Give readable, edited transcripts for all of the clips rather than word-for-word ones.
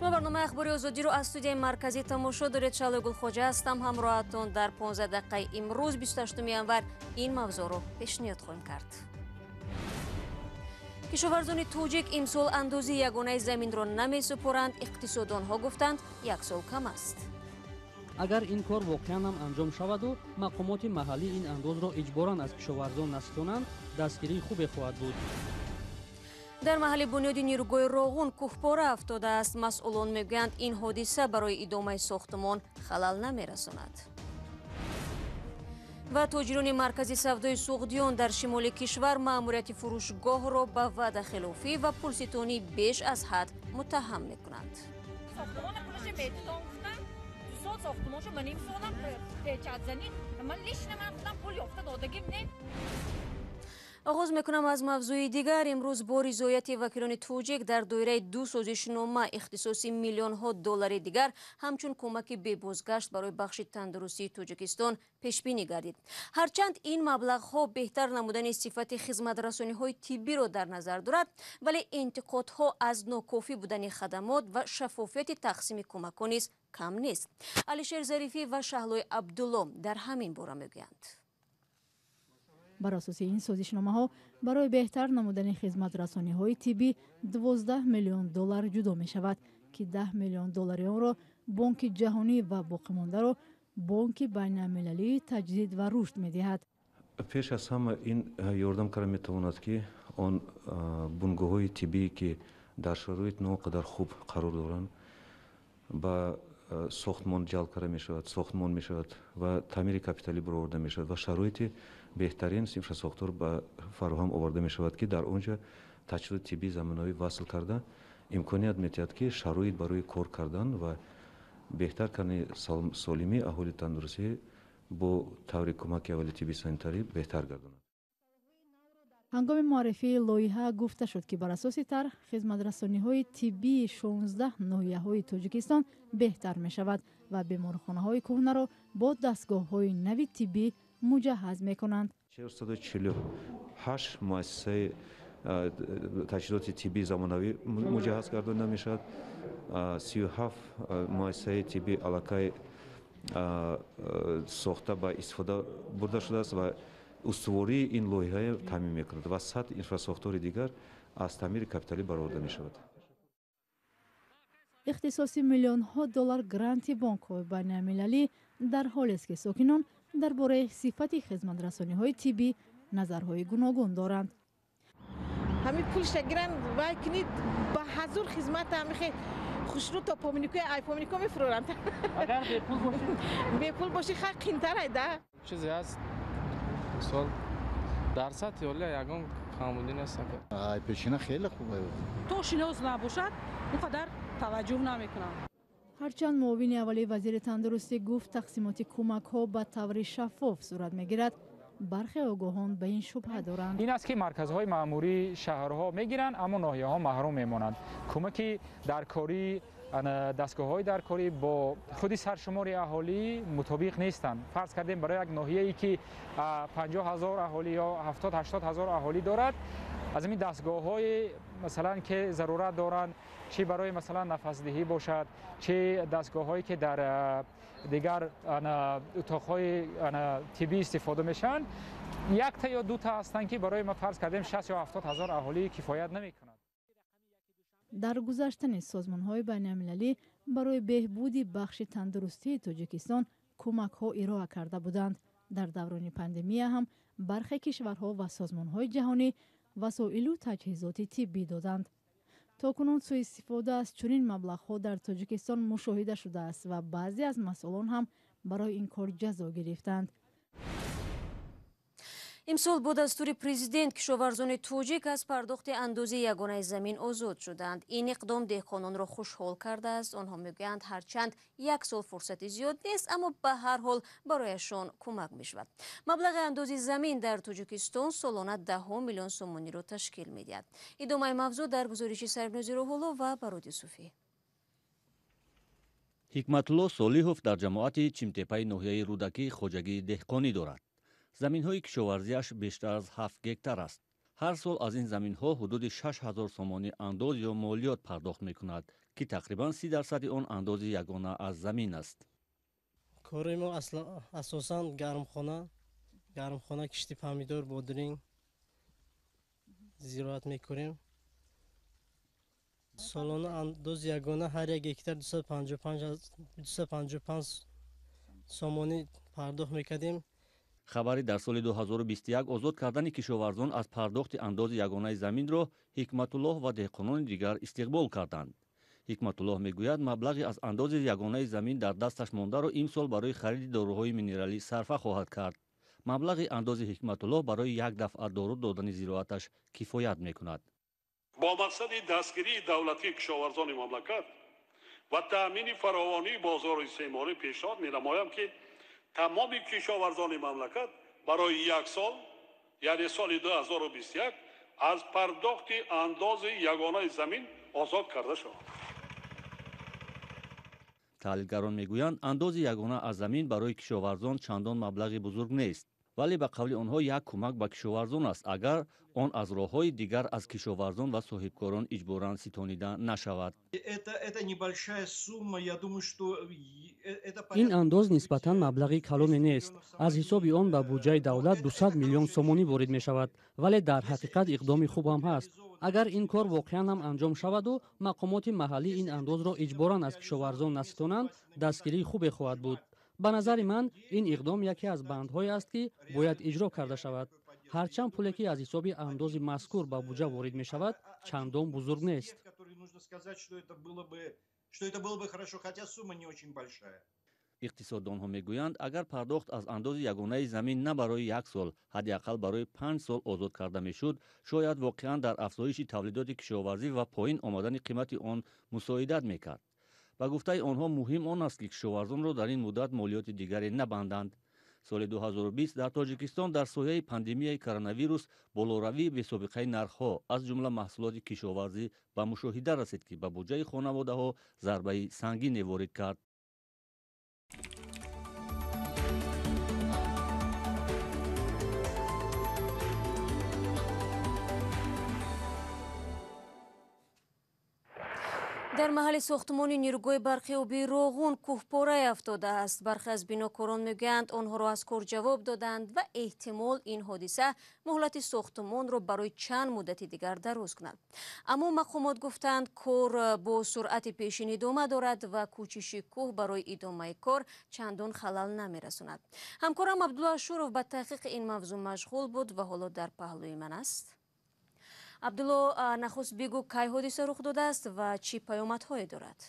شما برنامه اخباری آزادی رو از استودیوی مرکزی تماشا دارید. شعله گلخواجه هستم همراهتون. در 15 دقیقه امروز 28 ینور این موضوع رو پیشنهاد خواهیم کرد. کشاورزان توجیک امسال اندازه یگانه زمین را نمی‌سپارند. اقتصاددان‌ها گفتند یک سال کم است. اگر این کار واقعا هم انجام شود و مقامات محلی این انداز را اجباراً از کشاورزان نستانند، دستگیری خوبی خواهد بود. در محل بنیاد نیروگاه راغون کوهپاره افتاده است. مسئولان میگویند این حادثه برای ادامه ساختمان خلل نمی‌رساند. و تاجران مرکز سودای سوغدیان در شمال کشور مأموریت فروشگاه را به وعده خلافی و پول ستانی بیش از حد متهم می‌کنند. ساختمان پولش میتونم گفتم دو سال ساختمانشو من نیم سالم پیچت زنی من لیش نمی‌کنم پول یافته دادگیم نه. آغاز میکنم از موضوع دیگر. امروز با رضایت وکیلان توجیک در دایره دو سازشنامه اختصاصی میلیون ها دلار دیگر همچون کمک به بازگشت برای بخش تندرستی تاجیکستان پیش بینی گردید. هرچند این مبلغ ها بهتر نمودن صفت خدمت رسانی های طبی را در نظر دارد، ولی انتقادها از ناکافی بودن خدمات و شفافیت تقسیم کمک نیز کم نیست. علیشیر ظریفی و شهلای عبدالله در همین باره میگویند. بر اساس این سازشنامه ها برای بهتر نمودن خدمت رسانی های طبی 12 میلیون دلار جدا می شود که 10 میلیون دلار آن را بانک جهانی و باقی مانده را بانک بین المللی تجدید و رشد می دهد. پیش از همه این یاردم کار می تواند که آن بنگاه های طبی که در شرایط ناقدر خوب قرار دارند با ساختمان جلب کرده می شود، ساختمان می شود و تعمیر کاپیتالی برآورده می شود و شرایط بهترین اینفراساختور به فراهم آورده می شود که در آنجا تجهیزات طبی زمینه‌ای وصل کرده امکانیت می‌دهد که شرایط برای کار کردن و بهتر کردن سالمی اهالی تندرستی با طور کمک اولی طبی سانیتاری بهتر گرداند. هنگام معرفی لایحه گفته شد که بر اساس طرح خدمت رسانی‌های طبی 16 ناحیه‌های تاجیکستان بهتر می شود و بیمارخانه‌های کهنه را با دستگاه‌های نوی طبی مجهز می کنند. 448 مؤسسه تجهیزات طبی زمانوی مجهز گردانده می شود. 37 مؤسسه طبی علاقه ساخته به استفاده برده شده است و استواری این لایحه تامین می کند و 100 اینفراساختور دیگر از تعمیر کاپیتالی برآورده می شود. اختصاصی میلیون ها دلار گرانت بانک های بین المللی در حالی است که ساکنان درباره صفت خدمت رسانی های طبی نظرهای گوناگون دارند. همین پولش گیرن و کنید با حضور خدمت همیشه خوشرو تا پامینیکو ای پامینیکو میفروشند. اگر به پول باشی به پول باشی خیلی قیمت‌تر ایده. چیزی هست سال درصد ولی یگان کامودی نیست. ای پیشینه خیلی خوبه. تو شناس نباشد اونقدر توجه نمیکنم. هرچند معاون اولی وزیر تندرستی گفت تقسیمات کمک ها به طور شفاف صورت میگیرد، برخی آگاهان به این شبهه دارند. این است که مرکزهای مأموری شهرها میگیرند اما ناحیه‌ها محروم میمانند. کمکی در کاری دستگاه‌های در کاری با خود سرشمار اهالی مطابق نیستند. فرض کردیم برای یک ناحیه‌ای که 50,000 اهالی یا 70-80,000 اهالی دارد، از این دستگاه‌های مثلا که ضرورت دارند، چه برای مثلا نفس‌دهی باشد، چه دستگاه‌هایی که در دیگر اتاق‌های طبی استفاده میشن، یک تا یا دو تا هستند که برای ما فرض کردیم 60 یا 70,000 اهالی کفایت نمی‌کند. در گذشتن سازمان‌های بین‌المللی برای بهبود بخش تندرستی تاجیکستان کمک‌ها ارائه کرده بودند. در دوران پاندمی هم برخی کشورها و سازمان‌های جهانی وسایل و تجهیزات طبی دادند. تاکنون سوء استفاده از چنین مبلغ‌ها در تاجیکستان مشاهده شده است و بعضی از مسئولان هم برای این کار جزا گرفتند. امسال با دستور پرزیدنت کشاورزان توجیک از پرداخت اندازه یگانه زمین آزاد شدند. این اقدام دهقانان را خوشحال کرده است. آنها میگویند هرچند یک سال فرصت زیاد نیست اما به هر حال برایشان کمک می شود. مبلغ اندازه زمین در تاجیکستان سالانه 10 میلیون سومانی را تشکیل می دهد. ادامه موضوع در گزارش سرنوزی روح‌الله و برادی صوفی. حکمتالله صالحов در جماعت چیمتپه ناحیه رودکی خوجگی دهقانی دارد. زمین‌های کشاورزی‌اش بیشتر از 7 گکتار است. هر سال از این زمین‌ها حدود 6,000 سومانی انداز یا مالیات پرداخت می‌کند که تقریبا 30% آن اندازه یگانه از زمین است. کار ما اساساً گرمخانه کشتی پامیدور بادرینگ زراعت میکنیم. سالانه انداز یگانه هر یک هکتار 255 سامانی پرداخت میکردیم. خبری در سال 2021 آزاد کردن کشاورزان از پرداخت انداز یگانه زمین را حکمتالله و دهقانان دیگر استقبال کردند. حکمتالله میگوید مبلغی از انداز یگانه زمین در دستش مانده را امسال برای خرید داروهای مینرالی صرفه خواهد کرد. مبلغ انداز حکمتالله برای یک دفعه دارو دادن زراعتش کفایت میکند. با مقصد دستگیری دولتی کشاورزان مملکت و تأمین فراوانی بازار استعماری پیشنهاد می‌نمایم که تمام کشاورزان مملکت برای یک سال یعنی سال 2021 از پرداخت انداز یگانه زمین آزاد کرده شود. تحلیلگران میگویند انداز یگانه از زمین برای کشاورزان چندان مبلغ بزرگ نیست، ولی به قول آنها یک کمک به کشاورزان است اگر آن از راه‌های دیگر از کشاورزان و صاحبکاران اجباراً ستانیده نشود. این انداز نسبتاً مبلغی کلانی نیست. از حساب آن به بودجه دولت 200 میلیون سومانی وارد می شود، ولی در حقیقت اقدام خوب هم هست. اگر این کار واقعاً هم انجام شود و مقامات محلی این انداز را اجباراً از کشاورزان نستانند، دستگیری خوبی خواهد بود. به نظر من این اقدام یکی از بندهایی است که باید اجرا کرده شود. هرچند پولی که از حساب انداز مذکور به بودجه وارد می شود چندان بزرگ نیست. اقتصاددانها میگویند اگر پرداخت از انداز یگانه زمین نه برای یک سال حداقل برای 5 سال آزاد کرده میشد، شاید واقعا در افزایش تولیدات کشاورزی و پایین آمدن قیمت آن مساعدت میکرد. به گفته آنها مهم آن است که کشاورزان را در این مدت مالیات دیگری نبندند. سال 2020 در تاجیکستان در سایه پاندمی کرونا ویروس بالوروی بی‌سابقه نرخ‌ها از جمله محصولات کشاورزی به مشاهده رسید که به بودجه خانواده‌ها ضربه سنگین وارد کرد. در محل ساختمان نیروگاه برقی آبی روغون کوهپاره افتاده است. برخی از بیناکاران میگویند آنها را از کار جواب دادند و احتمال این حادثه مهلت ساختمان را برای چند مدت دیگر دراز کند. اما مقامات گفتند کار با سرعت پیشین ادامه دارد و کوشش کوه برای ادامه کار چندان خلل نمیرساند. همکارم عبدالله شورف به تحقیق این موضوع مشغول بود و حالا در پهلوی من است. عبدالله، نخست بگو کی حادثه رخ داده است و چی پیامدهای دارد؟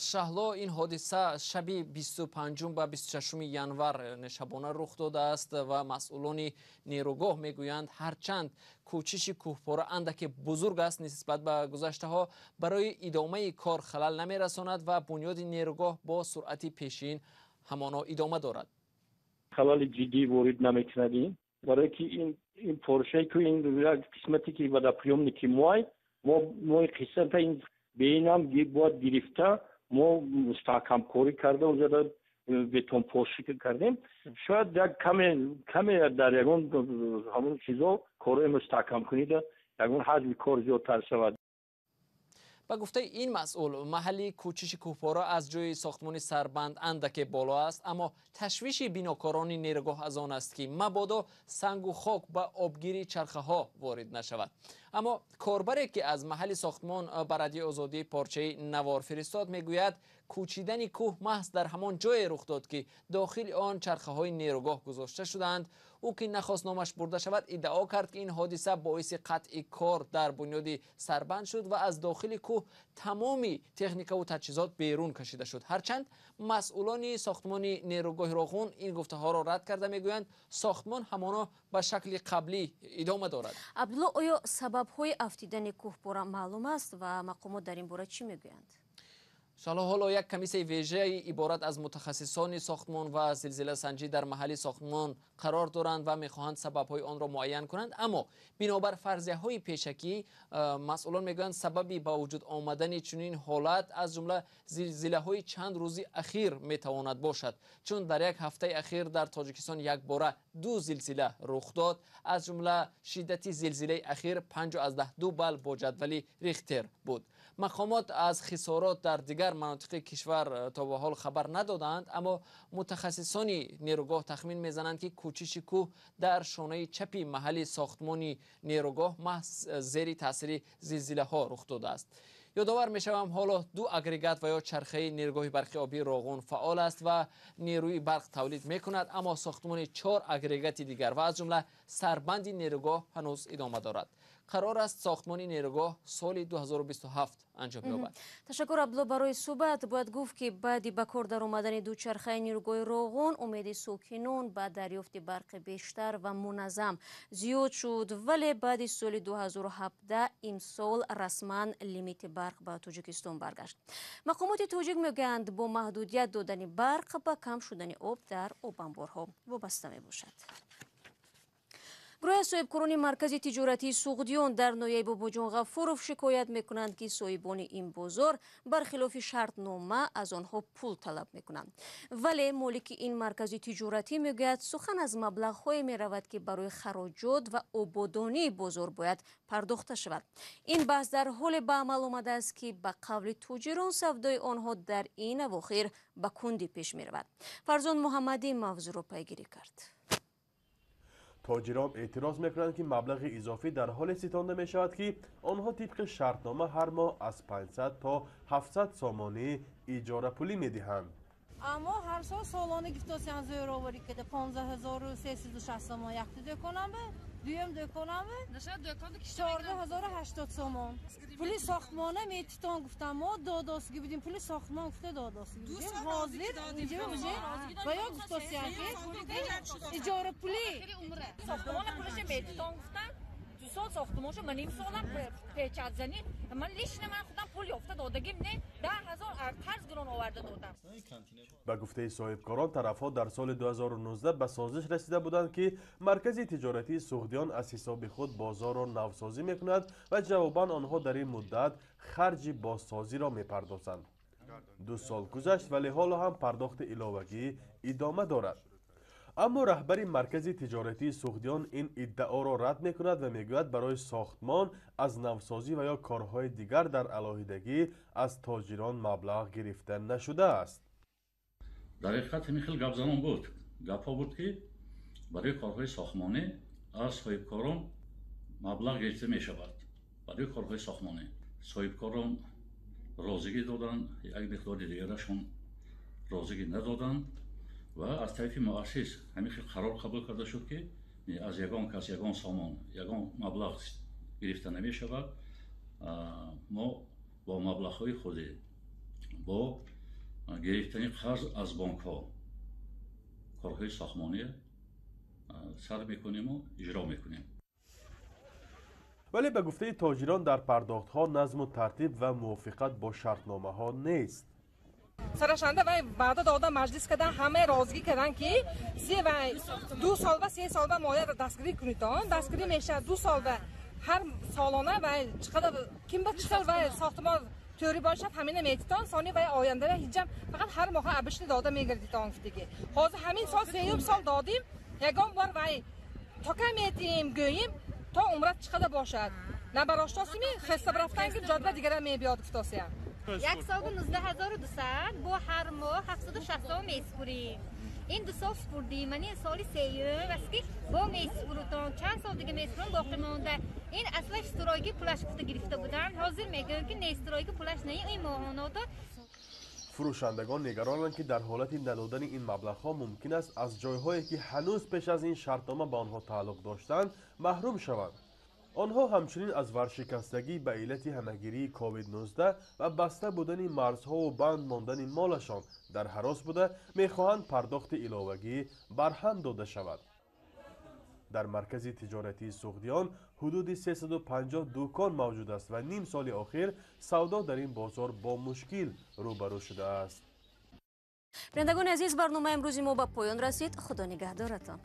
شهلا، این حادثه شب 25 و 26 ینور شبانه رخ داده است و مسئولان نیروگاه میگویند هرچند کوشش کوهپاره اندک بزرگ است نسبت به گذشته ها برای ادامه کار خلل نمیرساند و بنیاد نیروگاه با سرعت پیشین همانا ادامه دارد. خلل جدی وارد نمی‌کند برای که این پروژه که این قسمتی که بعد پیامنیکی ما قسمت این بینم یک بار گرفته ما مستحکم کاری کرده و زده بتون پوشی کردیم. شاید در کمی در یکون همون چیزا کاری مستحکم کنیده یکون حجم کار زیادتر شود. با گفته این مسئول محلی کوچیش کوهپاره از جای ساختمان سربند اندک بالا است، اما تشویش بیناکاران نیروگاه از آن است که مبادا سنگ و خاک به آبگیری چرخه ها وارد نشود. اما کاربری که از محل ساختمان برادی آزادی پارچه نوار فرستاد میگوید کوچیدن کوه محض در همان جای رخ داد که داخل آن چرخه های نیروگاه گذاشته شدند. او که نخواست نامش برده شود ادعا کرد که این حادثه باعث قطع کار در بنیاد سربند شد و از داخل کوه تمامی تکنیک و تجهیزات بیرون کشیده شد. هرچند مسئولان ساختمان نیروگاه روغون این گفته ها را رد کرده میگویند ساختمان همانا به شکل قبلی ادامه دارد. عبدالله، آیا سبب های افتیدن کوهپاره معلوم است و مقامات در این باره چی میگویند؟ حالا یک کمیسیون ویژه عبارت از متخصصان ساختمان و زلزله سنجی در محل ساختمان قرار دارند و میخواهند سبب‌های آن را معین کنند. اما بنابر فرضیه‌های پیشکی مسئولان میگویند سببی با وجود آمدن چنین حالت از جمله زلزله‌های چند روزی اخیر میتواند باشد، چون در یک هفته اخیر در تاجیکستان یک باره 2 زلزله رخ داد. از جمله شدت زلزله اخیر 5.2 بال با جدول ریختر بود. مقامات از خسارات در دیگر مناطق کشور تا به حال خبر ندادند، اما متخصصان نیروگاه تخمین میزنند که کوچش کوه در شانه چپی محل ساختمان نیروگاه محض زیر تاثیر زلزله ها رخ داده است. یادآور میشوم حالا 2 اگریگات و یا چرخه نیروگاه برق آبی روغون فعال است و نیروی برق تولید میکند، اما ساختمان 4 اگریگات دیگر و از جمله سربند نیروگاه هنوز ادامه دارد. قرار است ساختمان نیروگاه سال 2027 انجام یابد. تشکر عبدالله برای صحبت. باید گفت که بعد به کار در آمدن دوچرخه نیروگاه روغون امید ساکنان به دریافت برق بیشتر و منظم زیاد شد، ولی بعد سال 2017 امسال رسما لیمیت برق به تاجیکستان برگشت. مقامات تاجیک میگویند با محدودیت دادن برق به کم شدن آب در آب انبارها وابسته می باشد. گروه صاحبکاران مرکز تجارتی سوغدیان در نایب باباجان غفورов شکایت میکنند که صاحبان این بازار برخلاف شرطنامه از آنها پول طلب میکنند، ولی مالک این مرکز تجارتی میگوید سخن از مبلغ‌های میرود که برای خراجات و آبادانی بازار باید پرداخته شود. این بحث در حال به عمل آمده است که به قول تاجران سودای آنها در این اواخر به کندی پیش میرود. فرزان محمدی موضوع را پیگیری کرد. تاجران اعتراض میکنند که مبلغ اضافی در حال ستانده می شود که آنها طبق شرطنامه هر ماه از 500 تا 700 سامانی اجاره پولی می دهند. اما هر سال سالانه گفتاسیان زیراوری که 15360 سامان یختی دکنم به دویم دکنم به 14080 سامان پولی ساختمانه میتیتان گفتم ما داداسگی بدیم پولی ساختمان گفته داداسگی بدیم حاضر اینجا و یا گفتاسیان که اجاره پولی ساختمان پولش میتیتان گفتن 2 سال ساختمانشو من نیم سالم پیچت زنی من لیش من خودم پول یافته دادگیم نه 10000 قرض گران آورده دادم. به گفته صاحبکاران طرفها در سال 2019 به سازش رسیده بودند که مرکز تجارتی سوغدیان از حساب خود بازار را نوسازی میکند و جواباً آنها در این مدت خرج بازسازی را میپردازند. 2 سال گذشت ولی حالا هم پرداخت علاوگی ادامه دارد. اما رهبر مرکز تجارتی سوغدیان این ادعا را رد میکند و میگوید برای ساختمان از نوسازی و یا کارهای دیگر در علاهیدگی از تاجران مبلغ گرفته نشده است. در حقیقت همین خیلی گپ زنان بود. گپا بود که برای کارهای ساختمانی از صاحبکاران مبلغ گرفته می شود. برای کارهای ساختمانی صاحبکاران رازگی دادن، یک مقدار دیگرشون رازگی ندادن و از طرف مؤسس همین قرار قبول کرده شد که از یگان کس یگان سامان یگان مبلغ گرفته نمی شود. ما با مبلغ های خود با گرفتن قرض از بانک ها کارهای ساختمانی سر میکنیم و اجرا میکنیم. ولی به گفته تاجران در پرداخت ها نظم و ترتیب و موافقت با شرطنامه ها نیست. سرشنده و بعد داده مجلس کردن همه رازگی کردن که 2 سال و 3 سال و مایه دستگیری کنید. دستگیری میشه 2 سال و هر سالانه و چقدر کم به چقدر و ساختمان توری باشه همین میتیتان ثانی و آینده و هیچ فقط هر ماه ابشت داده میگردیتان دیگه. حاضر همین سال 3 سال دادیم یگان بار و تا که میتیم گوییم تا عمرت چقدر باشد. نه براشتاسی می خسته برفتن که جاده دیگه میبیاد گفتاسیم. 1 سال 19200 با هر ماه 760 میسپریم. این 2 سال سپردیم. من این سالی 3 واسه با میسپردم. چند سال دیگه میسپرم باقی مونده. این اصلا استرایگی پولش گفته گرفته بودن. حاضر میگن که نه استرایگی پولش نه این ماهانات. فروشندگان نگرانند که در حالت ندادن این مبلغ‌ها ممکن است از جای‌هایی که هنوز پیش از این شرطنامه به آنها تعلق داشتند محروم شوند. آنها همچنین از ورشکستگی به علت همهگیری کووید 19 و بسته بودن مرزها و بند ماندن مالشان در هراس بوده میخواهند پرداخت علاوگی برهم داده شود. در مرکز تجارتی سوغدیان حدود 350 دکان موجود است و نیم سال اخیر سودا در این بازار با مشکل روبرو شده است. بینندگان عزیز برنامه امروزی ما به پایان رسید. خدا نگهدارتان.